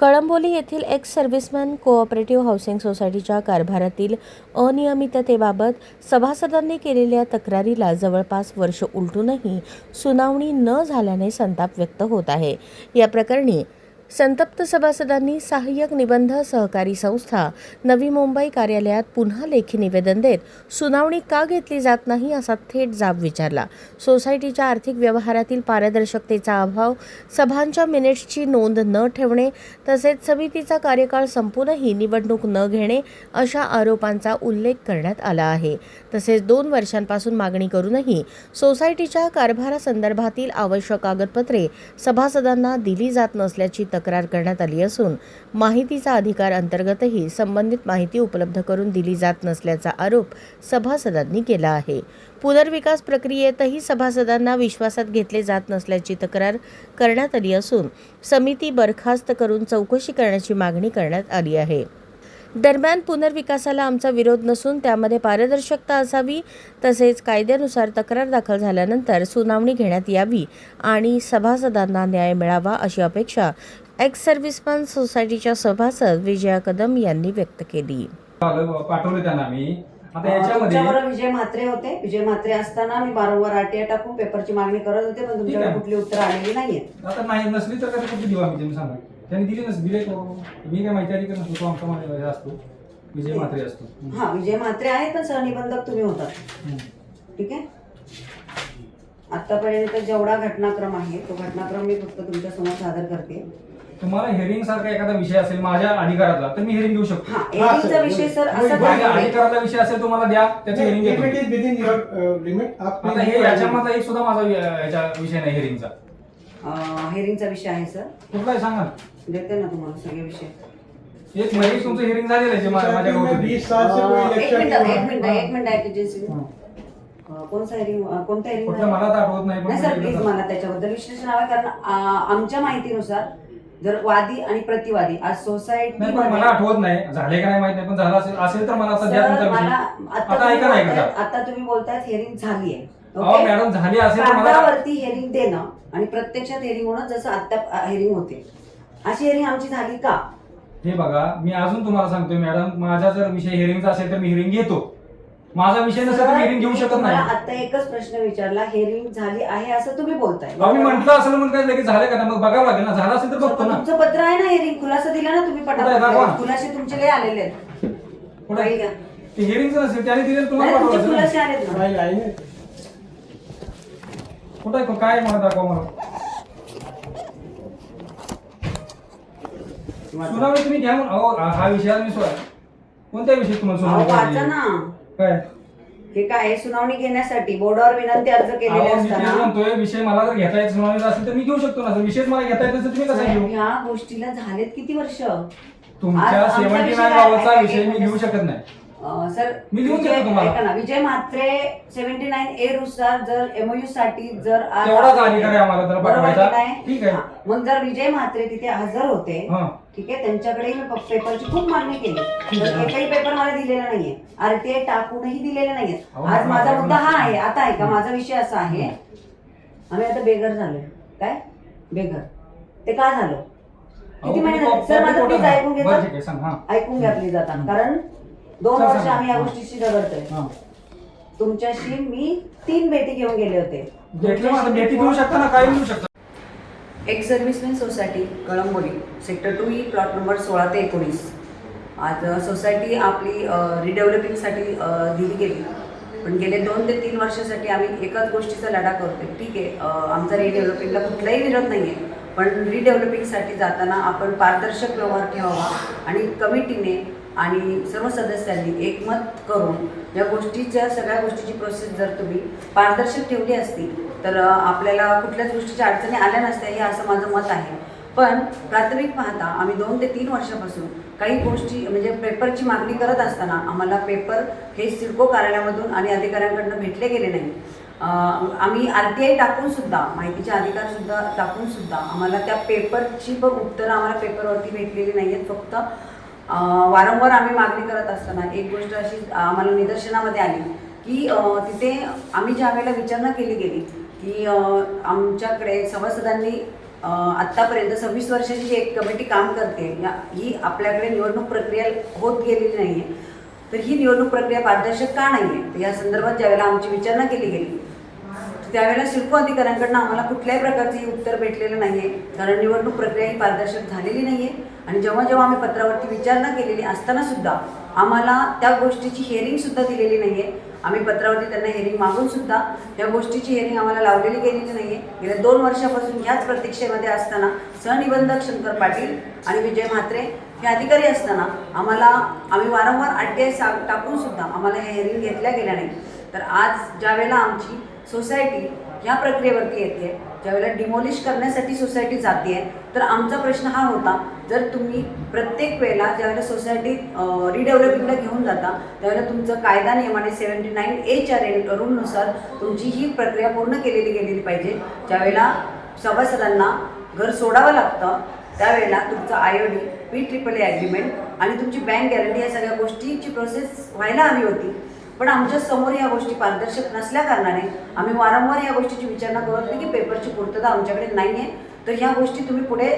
कळंबोली येथील ex serviceman cooperative housing सोसायटीच्या कारभारातील अनियमिततेबाबत सभासदांनी केलेल्या तक्रारीला जवळपास वर्ष उलटूनही सुनावणी न झाल्याने संताप व्यक्त होत आहे। या प्रकरणी संतप्त सभासदांनी सहाय्यक निबंध सहकारी संस्था नवी मुंबई कार्यालयात पुन्हा लेखी निवेदन देत सुनावणी का घेतली जात नाही असा थेट जाब विचारला। सोसायटीच्या आर्थिक व्यवहारातील पारदर्शकतेचा अभाव, सभांच्या मिनिट्सची नोंद न ठेवणे तसेच समितीचा कार्यकाळ संपूनही निवडणूक न घेणे अशा आरोपांचा उल्लेख करण्यात आला आहे। तसेच 2 वर्षांपासून मागणी करूनही सोसायटीच्या कारभारासंदर्भातील आवश्यक कागदपत्रे सभासदांना दिली जात नसल्याची तक्रार करण्यात आली असून माहितीचा अधिकार अंतर्गतही संबंधित माहिती उपलब्ध करून दिली जात नसल्याचा आरोप सभासदांनी केला आहे। पुनर्विकास प्रक्रियेतही सभासदांना विश्वासात घेतले जात नसल्याची तक्रार करण्यात आली असून समिती बरखास्त करून चौकशी करण्याची मागणी करण्यात आली आहे। दरम्यान पुनर्विकासाला आमचा विरोध नसून त्यामध्ये पारदर्शकता असावी तसेच कायद्यानुसार तक्रार दाखल झाल्यानंतर सुनावणी घेण्यात यावी आणि सभासदांना न्याय मिळावा अशी अपेक्षा एक्स सर्व्हिसमॅन सोसायटीच्या सभासद विजया कदम यांनी व्यक्त केली। पाठवले त्यांना मी आता याच्यामध्ये विजय म्हात्रे होते। विजय म्हात्रे असताना मी वारंवार आरटीआय टाकून पेपरची मागणी करत होते, पण तुमच्याकडे कुठली उत्तर आलेली नाहीये। आता नाही नसली तर काय कुठली दिवा मी तुम्ही सांगा, त्यांनी दिली नसली दिले मी काय माहिती अधिकारी नसतो, आमचा माहिती असतो विजय म्हात्रे असतो। हा विजय म्हात्रे आहे, पण सहनिबंधक तुम्ही होता। ठीक आहे, आतापर्यंत जेवढा घटनाक्रम आहे तो घटनाक्रम मी फक्त तुमच्या समोर सादर करते। तुम्हाला हिअरिंग सारखा एखादा विषय असेल माझ्या अधिकारातला तर मी हिअरिंग घेऊ शकतो। हिअरिंगचा विषय सर असा माझ्या अधिकारातला विषय असेल तुम्हाला द्या, त्याची हिअरिंग घेतो। आता हे याच्यामधला एक सुद्धा माझा याचा विषय नाही हिअरिंगचा। हिअरिंगचा विषय आहे सर, कुठला आहे सांगा, देते ना तुम्हाला सगळे विषय। एक महिने तुमचं हिअरिंग झालेलं आहे माझ्या एक मिनिट एजन्सी कोणता हिअरिंग मला तर आठवत नाही सर, प्लीज मला त्याच्याबद्दल विश्लेषण हवं, कारण आमच्या माहितीनुसार जर वादी आणि प्रतिवादी आज सोसायटी मला आठवत नाही झाले का नाही माहित नाही, पण झालं असेल तर मला आता द्या तुमचा विषय। आता ऐका नाही का, आता तुम्ही बोलतायत हिअरिंग झाली आहे, मॅडम झाली असेल तर मला कागदावरती हिअरिंग देणं आणि प्रत्यक्षात हिअरिंग होणं जसं आता हिअरिंग होते अशी हिअरिंग आमची झाली का? हे बघा मी अजून तुम्हाला सांगतोय मॅडम, माझा जर विषय हिअरिंगचा असेल तर मी हिअरिंग घेतो, माझा विषय नसेल तर हिअरिंग घेऊ शकत नाही। आता एकच प्रश्न विचारला, हिअरिंग झाली आहे असं तुम्ही बोलताय। मी म्हटलं असेल म्हणून काय लगेच झालं का, मग बघावं लागेल ना, झालं असेल तर बघतो ना। तुमचं पत्र आहे ना, हिअरिंग खुलासा दिला ना तुम्ही, पटापट खुलासे तुमचे लय आलेले आहेत। पुढे हिअरिंगचं नसेल त्याने दिलेलं तुम्हाला पाठवायचं, खुलासे आलेत ना कुठे काय मला दाखवा मला सुनावणी तुम्ही घ्या म्हणून। हा विषय मी कोणत्या विषयी तुम्हाला सुनावणी वाचा ना काय हे काय सुनावणी घेण्यासाठी बोर्डावर विनंती अर्ज केलेले असताना म्हणतोय विषय मला जर घेता येत सुनावणी असेल तर मी घेऊ शकतो ना, विषय मला घेता येत नसेल तुम्ही कसं घेऊ? ह्या गोष्टीला झालेत किती वर्ष? तुमच्या 79 गावाचा विषय मी घेऊ शकत नाही सर। मी लिहून देतो तुम्हाला। विजय म्हात्रे 79A नुसार जर एमओयू साठी जर तेवढाच अधिकार आहे आम्हाला तर पाठवायचा, ठीक आहे। मग जर विजय म्हात्रे तिथे हजर होते, ठीक आहे, त्यांच्याकडे मी पेपरची खूप मागणी केली, एकही पेपर मला दिलेला नाहीये, आरटीआय टाकूनही दिलेले नाहीये। आज माझा मुद्दा हा आहे, आता आहे का माझा विषय असा आहे, आम्ही आता बेघर झालोय। काय बेघर ते का झालो, किती महिने झाले सर? माझं प्लीज ऐकून घेता, ऐकून घ्या प्लीज आता, कारण 2 वर्ष आम्ही या गोष्टीशी झगडतोय। तुमच्याशी मी 3 भेटी घेऊन गेले होते। भेटी घेऊ शकता ना, काय घेऊ शकता? Ex serviceman society Kalamboli sector 2E plot number 16 ते 19। आज सोसायटी आपली रिडेव्हलपिंगसाठी दिली गेली, पण गेले 2 ते 3 वर्षासाठी आम्ही एकाच गोष्टीचा लढा करतोय। ठीक आहे, आमचा रिडेव्हलपिंगला कुठलाही विरोध नाही आहे, पण रिडेव्हलपिंगसाठी जाताना आपण पारदर्शक व्यवहार ठेवावा आणि कमिटीने आणि सर्व सदस्यांनी एकमत करून या गोष्टीच्या सगळ्या गोष्टीची प्रोसेस जर तुम्ही पारदर्शक ठेवली असती तर आपल्याला कुठल्याच गोष्टीच्या अडचणी आल्या नसत्या, हे असं माझं मत आहे। पण प्राथमिक पाहता आम्ही 2 ते 3 वर्षापासून काही गोष्टी म्हणजे पेपरची मागणी करत असताना आम्हाला पेपर हे सिडको कार्यालयामधून आणि अधिकाऱ्यांकडून भेटले गेले नाही। आम्ही आरटीआय टाकून सुद्धा माहितीचे अधिकार सुद्धा टाकून सुद्धा आम्हाला त्या पेपरची पण उत्तरं आम्हाला पेपरवरती भेटलेली नाही आहेत। फक्त वारंवार आम्ही मागणी करत असताना एक गोष्ट अशी आम्हाला निदर्शनामध्ये आली की तिथे आम्ही ज्या वेळेला विचारणा केली गेली की आमच्याकडे सभासदांनी आत्तापर्यंत 26 वर्षाची जी एक कमिटी काम करते ही आपल्याकडे निवडणूक प्रक्रिया होत गेलेली नाही आहे. तर ही निवडणूक प्रक्रिया पारदर्शक का नाही आहे या संदर्भात ज्यावेळेला आमची विचारणा केली गेली त्यावेळेला सिडको अधिकाऱ्यांकडून आम्हाला कुठल्याही प्रकारचे उत्तर भेटलेलं नाही आहे. कारण निवडणूक प्रक्रिया ही पारदर्शक झालेली नाही आहे. आणि जेव्हा जेव्हा आम्ही पत्रावरती विचारणा केलेली असताना सुद्धा आम्हाला त्या गोष्टीची हिअरिंगसुद्धा दिलेली नाही आहे. आम्ही पत्रावरती त्यांना हिअरिंग मागून सुद्धा या गोष्टीची हिअरिंग आम्हाला लावलेली गेलेली नाही आहे. गेल्या 2 वर्षापासून ह्याच प्रतीक्षेमध्ये असताना सहनिबंधक शंकर पाटील आणि विजय म्हात्रे हे अधिकारी असताना आम्ही वारंवार RTI टाकून सुद्धा आम्हाला ह्या हिअरिंग घेतल्या गेल्या नाही. तर आज ज्यावेळेला आमची सोसायटी ह्या प्रक्रियेवरती येते ज्यावेळेला डिमॉलिश करण्यासाठी सोसायटी जाते तर आमचा प्रश्न हा होता जर तुम्ही प्रत्येक वेळेला ज्यावेळेला सोसायटी रिडेव्हलपिंगला घेऊन जाता त्यावेळेला तुमचं कायदा नियमाने 79A रूलनुसार तुमची ही प्रक्रिया पूर्ण केलेली गेलेली पाहिजे. ज्यावेळेला सभासदांना घर सोडावं लागतं त्यावेळेला तुमचं IOD PAAA ॲग्रीमेंट आणि तुमची बँक गॅरंटी या सगळ्या गोष्टींची प्रोसेस व्हायला हवी होती. पण आमच्या समोर या गोष्टी पारदर्शक नसल्या कारणाने आम्ही वारंवार या गोष्टीची विचारणा करत होतो की पेपरची पूर्तता आमच्याकडे नाही आहे तर ह्या गोष्टी तुम्ही पुढे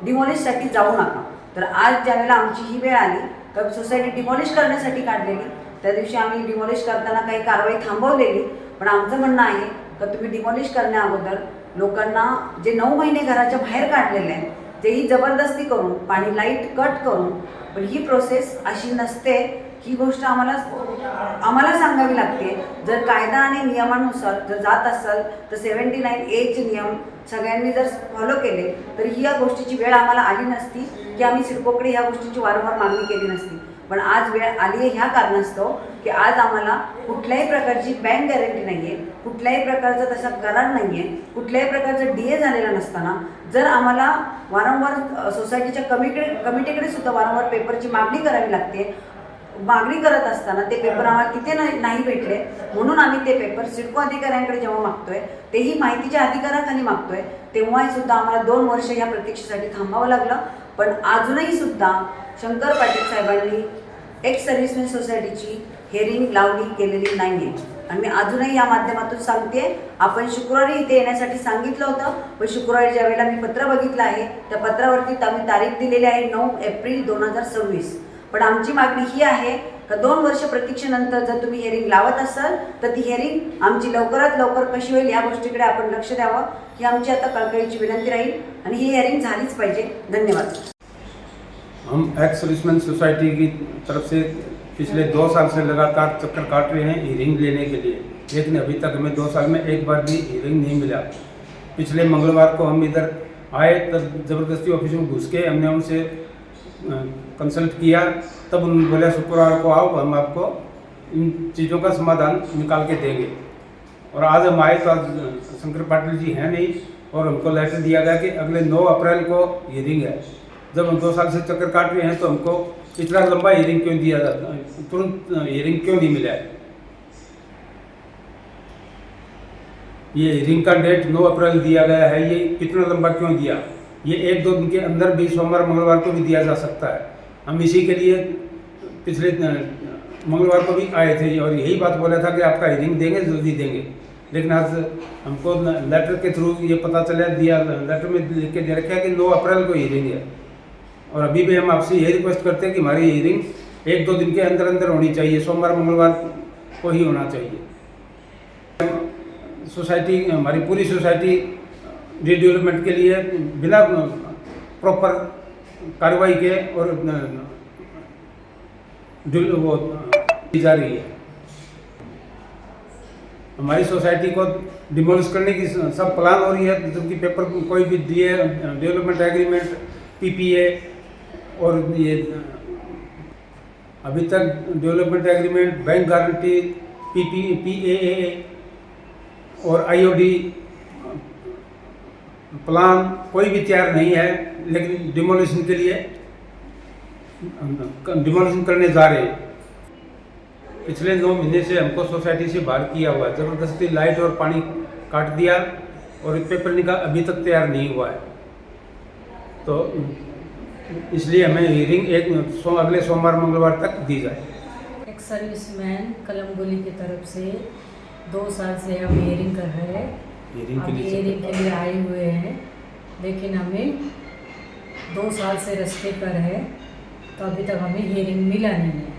डिमॉलिशसाठी जाऊ नका. तर आज ज्यावेळेला आमची ही वेळ आली तर सोसायटी डिमॉलिश करण्यासाठी काढलेली त्या दिवशी आम्ही डिमॉलिश करताना काही कारवाई थांबवलेली. पण आमचं म्हणणं आहे का तुम्ही डिमॉलिश करण्या अगोदर लोकांना जे 9 महिने घराच्या बाहेर काढलेले आहेत तेही जबरदस्ती करून पाणी लाईट कट करून पण ही प्रोसेस अशी नसते. ही गोष्ट आम्हाला सांगावी लागते. जर कायदा आणि नियमानुसार जर जात असाल तर 79A नियम सगळ्यांनी जर फॉलो केले तर ही या गोष्टीची वेळ आम्हाला आली नसती की आम्ही सिडकोकडे ह्या गोष्टीची वारंवार मागणी केली नसती. पण आज वेळ आली आहे ह्या कारणास्तव की आज आम्हाला कुठल्याही प्रकारची बँक गॅरंटी नाही आहे कुठल्याही प्रकारचा तसा करार नाही आहे कुठल्याही प्रकारचा DA झालेला नसताना जर आम्हाला वारंवार सोसायटीच्या कमिटीकडे सुद्धा वारंवार पेपरची मागणी करावी लागते. मागणी करत असताना ते पेपर आम्हाला तिथे नाही भेटले म्हणून आम्ही ते पेपर सिडको अधिकाऱ्यांकडे जेव्हा मागतोय तेही माहितीच्या अधिकाराखाली मागतोय तेव्हाही सुद्धा आम्हाला 2 वर्ष या प्रतीक्षेसाठी थांबावं लागलं. पण अजूनही सुद्धा शंकर पाटील साहेबांनी एक्स सर्व्हिसमॅन सोसायटीची हिअरिंग लावली गेलेली नाही आहे. आणि मी अजूनही या माध्यमातून सांगते आपण शुक्रवारी इथे येण्यासाठी सांगितलं होतं पण शुक्रवारी ज्यावेळेला मी पत्र बघितलं आहे त्या पत्रावरती आम्ही तारीख दिलेली आहे 9 एप्रिल 2026. पण आमची मागणी ही आहे का 2 वर्ष प्रतीक्षेनंतर जर तुम्ही हिअरिंग लावत असाल तर ती हिअरिंग आमची लवकरात लवकर कशी होईल या गोष्टीकडे आपण लक्ष द्यावं ही आमची आता कळकळीची विनंती राहील आणि ही हिअरिंग झालीच पाहिजे. धन्यवाद. हम एक्स सर्विसमैन सोसाइटी की तरफ से पिछले 2 साल से लगातार चक्कर काट रहे हैं हियरिंग लेने के लिए लेकिन अभी तक हमें 2 साल में एक बार भी हियरिंग नहीं मिला. पिछले मंगलवार को हम इधर आए तब ज़बरदस्ती ऑफिस में घुस के हमने उनसे कंसल्ट किया तब उन्होंने बोला शुक्रवार को आओ हम आपको इन चीज़ों का समाधान निकाल के देंगे. और आज हम आए तो आज शंकर पाटिल जी हैं नहीं और हमको लेटर दिया गया कि अगले 9 अप्रैल को हियरिंग है. जब हम 2 साल से चक्कर काट रहे हैं तो हमको इतना लंबा हियरिंग क्यों दिया जाता है तुरंत हियरिंग क्यों नहीं मिला है. ये हियरिंग का डेट 9 अप्रैल दिया गया है ये कितना लंबा क्यों दिया. ये 1-2 दिन के अंदर भी सोमवार मंगलवार को भी दिया जा सकता है. हम इसी के लिए पिछले मंगलवार को भी आए थे और यही बात बोला था कि आपका हियरिंग देंगे जल्दी देंगे. लेकिन आज हमको लेटर के थ्रू ये पता चला दिया लेटर में लिख के दे रखा है कि 9 अप्रैल को हियरिंग है. और अभी भी हम आपसे यही रिक्वेस्ट करते हैं कि हमारी हियरिंग 1-2 दिन के अंदर अंदर होनी चाहिए. सोमवार मंगलवार को ही होना चाहिए. सोसाइटी हमारी पूरी सोसाइटी रीडेवलपमेंट के लिए बिना प्रॉपर कार्रवाई के और वो की जा रही है. हमारी सोसाइटी को डिमोलिश करने की सब प्लान हो रही है जबकि पेपर कोई भी दिए डेवलपमेंट एग्रीमेंट PPA और ये अभी तक development agreement bank guarantee PAAA और IOD प्लान कोई भी तैयार नहीं है. लेकिन डिमोलिशन के लिए डिमोलिशन करने जा रहे हैं. पिछले 9 महीने से हमको सोसाइटी से बाहर किया हुआ है. ज़बरदस्ती लाइट और पानी काट दिया और पेपर निकाल अभी तक तैयार नहीं हुआ है. तो इसलिए हमें हियरिंग अगले सोमवार मंगलवार तक दी जाए. एक्स सर्विसमैन कलमगोली की तरफ से 2 साल से हम हियरिंग कर रहे हैं. हियरिंग के अभी लिए हियरिंग के लिए आए हुए हैं लेकिन हमें 2 साल से रास्ते पर है, तो अभी तक हमें हियरिंग मिला नहीं है।